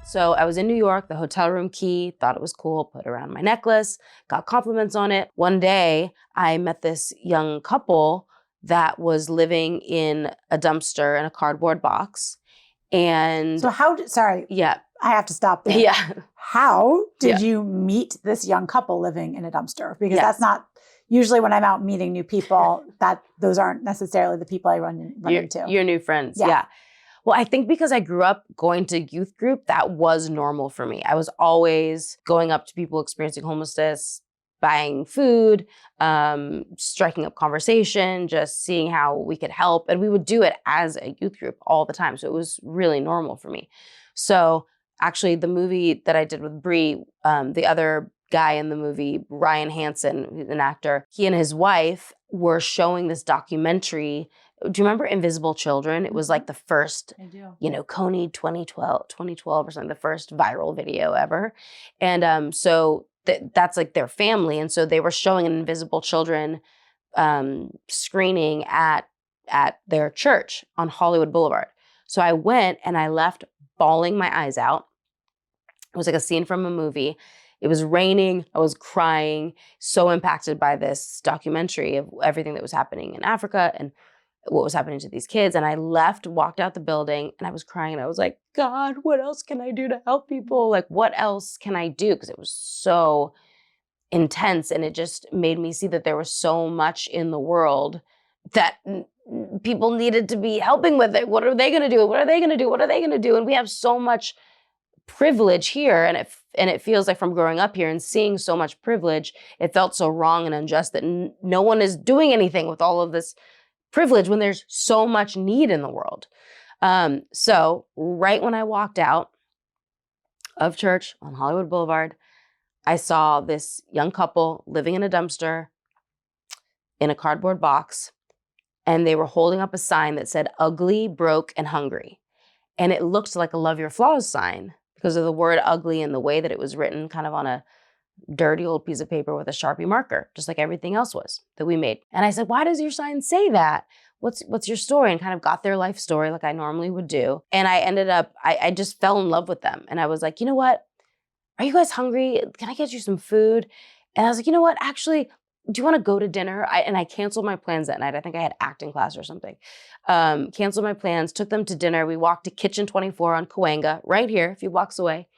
So I was in New York, the hotel room key, thought it was cool, put it around my necklace, got compliments on it. One day, I met this young couple that was living in a dumpster in a cardboard box. And so yeah. I have to stop there. Yeah. How did you meet this young couple living in a dumpster? Because that's not usually when I'm out meeting new people, those aren't necessarily the people I run into. Your new friends. Yeah. Well, I think because I grew up going to youth group, that was normal for me. I was always going up to people experiencing homelessness, buying food, striking up conversation, just seeing how we could help. And we would do it as a youth group all the time. So it was really normal for me. So actually the movie that I did with Bree, the other guy in the movie, Ryan Hansen, an actor, he and his wife were showing this documentary. Do you remember Invisible Children? It was like the first, Coney 2012 or something, the first viral video ever. And so that's like their family. And so they were showing an Invisible Children screening at their church on Hollywood Boulevard. So I went and I left bawling my eyes out. It was like a scene from a movie. It was raining. I was crying, so impacted by this documentary of everything that was happening in Africa and what was happening to these kids. And I walked out the building, and I was crying. And I was like, God, what else can I do to help people? Like, what else can I do? Because it was so intense. And it just made me see that there was so much in the world that people needed to be helping with it. What are they going to do? What are they going to do? What are they going to do? And we have so much privilege here, and it feels like from growing up here and seeing so much privilege, it felt so wrong and unjust that no one is doing anything with all of this privilege when there's so much need in the world. So right when I walked out of church on Hollywood Boulevard, I saw this young couple living in a dumpster in a cardboard box, and they were holding up a sign that said ugly, broke, and hungry. And it looked like a love your flaws sign, because of the word ugly and the way that it was written kind of on a dirty old piece of paper with a Sharpie marker, just like everything else was that we made. And I said, why does your sign say that? What's your story? And kind of got their life story like I normally would do. And I ended up, I just fell in love with them. And I was like, you know what? Are you guys hungry? Can I get you some food? And I was like, you know what? Actually, do you want to go to dinner? And I canceled my plans that night. I think I had acting class or something. Canceled my plans, took them to dinner. We walked to Kitchen 24 on Cahuenga, right here, a few blocks away,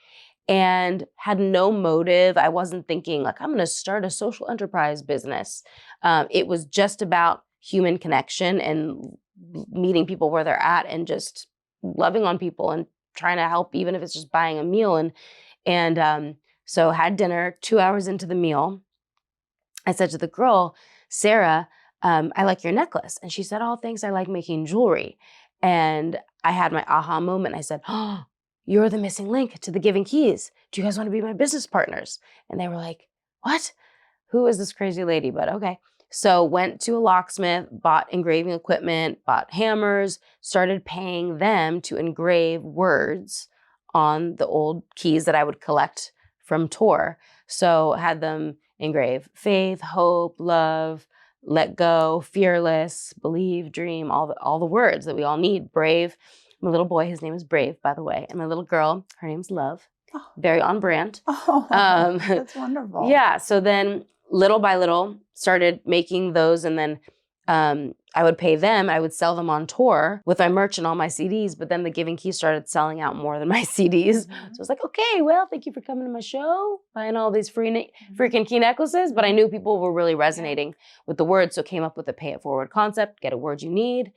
and had no motive. I wasn't thinking like, I'm going to start a social enterprise business. It was just about human connection and meeting people where they're at and just loving on people and trying to help, even if it's just buying a meal. And so had dinner. 2 hours into the meal, I said to the girl, Sarah, I like your necklace. And she said, oh, thanks. I like making jewelry. And I had my aha moment. I said, oh, you're the missing link to the Giving Keys. Do you guys want to be my business partners? And they were like, what? Who is this crazy lady? But okay. So went to a locksmith, bought engraving equipment, bought hammers, started paying them to engrave words on the old keys that I would collect from tour. So had them engrave faith, hope, love, let go, fearless, believe, dream, all the words that we all need. Brave. My little boy, his name is Brave, by the way. And my little girl, her name's Love. Oh. Very on brand. Oh, that's wonderful. Yeah. So then little by little started making those, and then I would pay them. I would sell them on tour with my merch and all my CDs. But then the Giving Keys started selling out more than my CDs. Mm-hmm. So I was like, okay, well, thank you for coming to my show, buying all these freaking key necklaces. But I knew people were really resonating with the words. So came up with a pay it forward concept, get a word you need,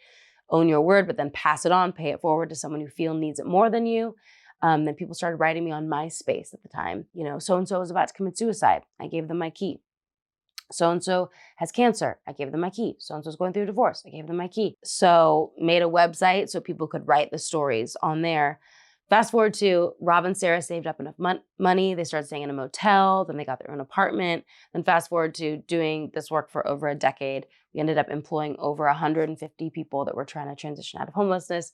own your word, but then pass it on, pay it forward to someone you feel needs it more than you. Then people started writing me on MySpace at the time. So-and-so was about to commit suicide. I gave them my key. So-and-so has cancer. I gave them my key. So-and-so's going through a divorce. I gave them my key. So made a website so people could write the stories on there. Fast forward to Rob and Sarah saved up enough money. They started staying in a motel. Then they got their own apartment. Then fast forward to doing this work for over a decade. We ended up employing over 150 people that were trying to transition out of homelessness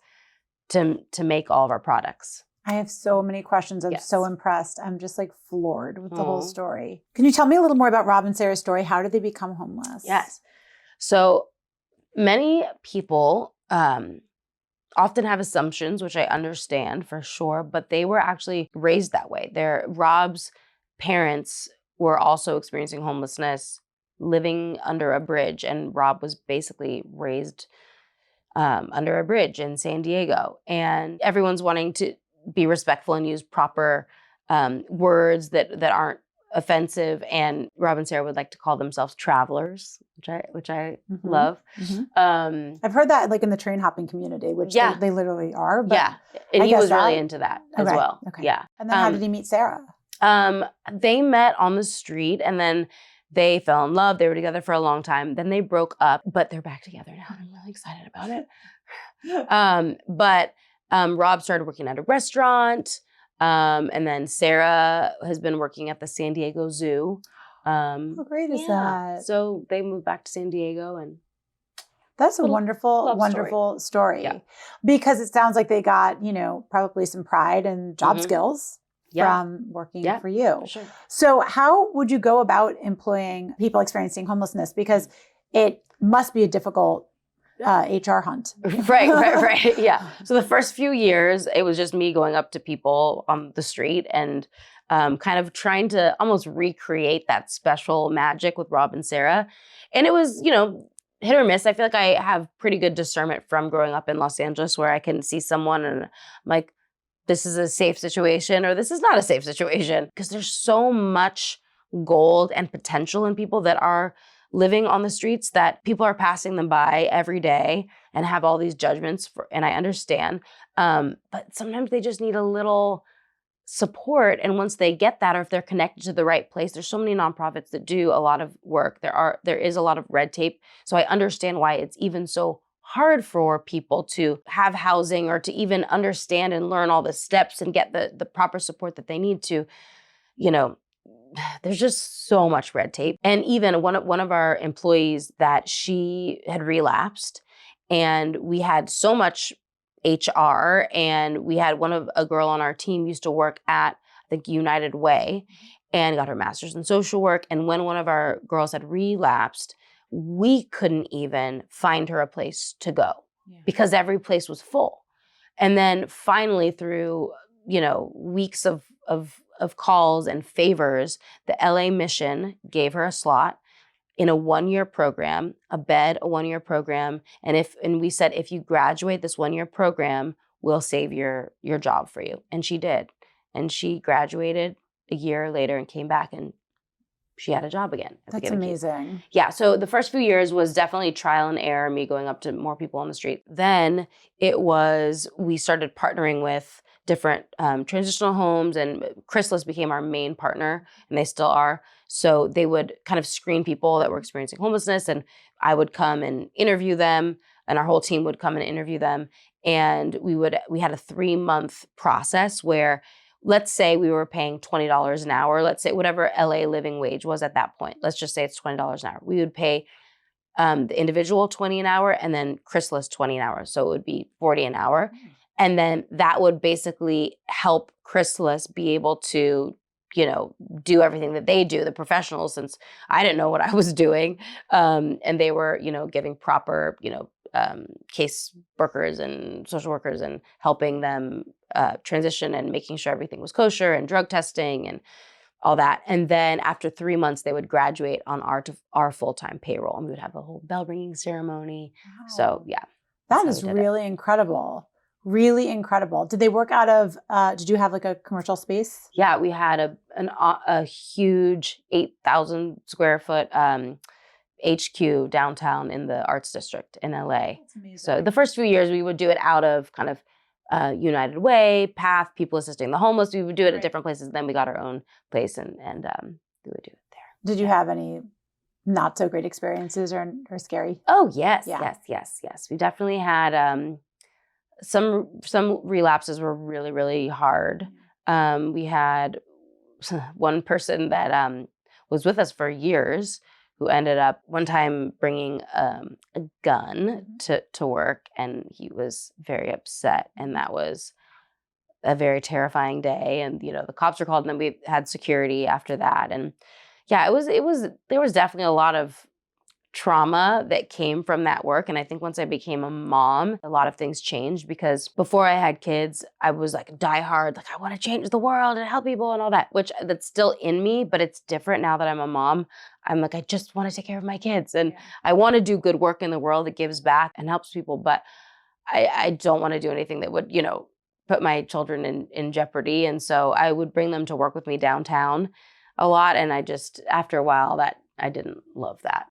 to make all of our products. I have so many questions. I'm so impressed. I'm just like floored with the whole story. Can you tell me a little more about Rob and Sarah's story? How did they become homeless? Yes. So many people often have assumptions, which I understand for sure, but they were actually raised that way. Rob's parents were also experiencing homelessness, living under a bridge, and Rob was basically raised under a bridge in San Diego. And everyone's wanting to be respectful and use proper words that aren't offensive. And Rob and Sarah would like to call themselves travelers, which I love. I've heard that like in the train hopping community, which they literally are. But and he was really into that as well. Okay. Yeah. And then how did he meet Sarah? They met on the street, and then they fell in love. They were together for a long time. Then they broke up, but they're back together now. I'm really excited about it. But Rob started working at a restaurant. And then Sarah has been working at the San Diego Zoo. How great is that? So they moved back to San Diego, and that's a wonderful story. Yeah. Because it sounds like they got, probably some pride and job skills from working for you. Sure. So how would you go about employing people experiencing homelessness? Because it must be a difficult HR hunt. Right. Yeah. So the first few years, it was just me going up to people on the street and kind of trying to almost recreate that special magic with Rob and Sarah. And it was, hit or miss. I feel like I have pretty good discernment from growing up in Los Angeles, where I can see someone and I'm like, this is a safe situation or this is not a safe situation. Because there's so much gold and potential in people that are living on the streets that people are passing them by every day and have all these judgments and I understand. But sometimes they just need a little support. And once they get that, or if they're connected to the right place, there's so many nonprofits that do a lot of work. There is a lot of red tape. So I understand why it's even so hard for people to have housing or to even understand and learn all the steps and get the proper support that they need to, there's just so much red tape. And even one of our employees, that she had relapsed, and we had so much HR, and we had a girl on our team used to work at, I think, United Way, and got her master's in social work. And when one of our girls had relapsed, we couldn't even find her a place to go because every place was full. And then finally, through weeks of calls and favors, the LA Mission gave her a slot in a 1-year program, a 1-year program. And we said, if you graduate this 1-year program, we'll save your job for you. And she did. And she graduated a year later and came back, and she had a job again. That's amazing. Yeah. So the first few years was definitely trial and error, me going up to more people on the street. Then we started partnering with different transitional homes, and Chrysalis became our main partner, and they still are. So they would kind of screen people that were experiencing homelessness, and I would come and interview them, and our whole team would come and interview them. And we had a 3-month process where, let's say we were paying $20 an hour, let's say whatever LA living wage was at that point, let's just say it's $20 an hour. We would pay the individual $20 an hour, and then Chrysalis $20 an hour. So it would be $40 an hour. And then that would basically help Chrysalis be able to, do everything that they do, the professionals, since I didn't know what I was doing. And they were, giving proper, case workers and social workers and helping them transition and making sure everything was kosher and drug testing and all that. And then after 3 months, they would graduate on our full-time payroll, and we would have a whole bell ringing ceremony. Wow. So yeah. That is really incredible. Really incredible. Did they work out of, did you have like a commercial space? Yeah, we had a huge 8,000 square foot HQ downtown in the Arts District in LA. That's amazing. So the first few years we would do it out of kind of United Way, PATH, People Assisting the Homeless. We would do it at different places. Then we got our own place and we would do it there. Did you have any not so great experiences or scary? Oh, yes. We definitely had some relapses were really, really hard. We had one person that was with us for years who ended up one time bringing a gun to work, and he was very upset, and that was a very terrifying day. And the cops were called, and then we had security after that. And yeah, there was definitely a lot of trauma that came from that work. And I think once I became a mom, a lot of things changed, because before I had kids, I was like diehard, like I want to change the world and help people and all that, which that's still in me, but it's different now that I'm a mom. I'm like, I just want to take care of my kids, and I want to do good work in the world that gives back and helps people. But I don't want to do anything that would, put my children in jeopardy. And so I would bring them to work with me downtown a lot. And I just, after a while, that I didn't love that.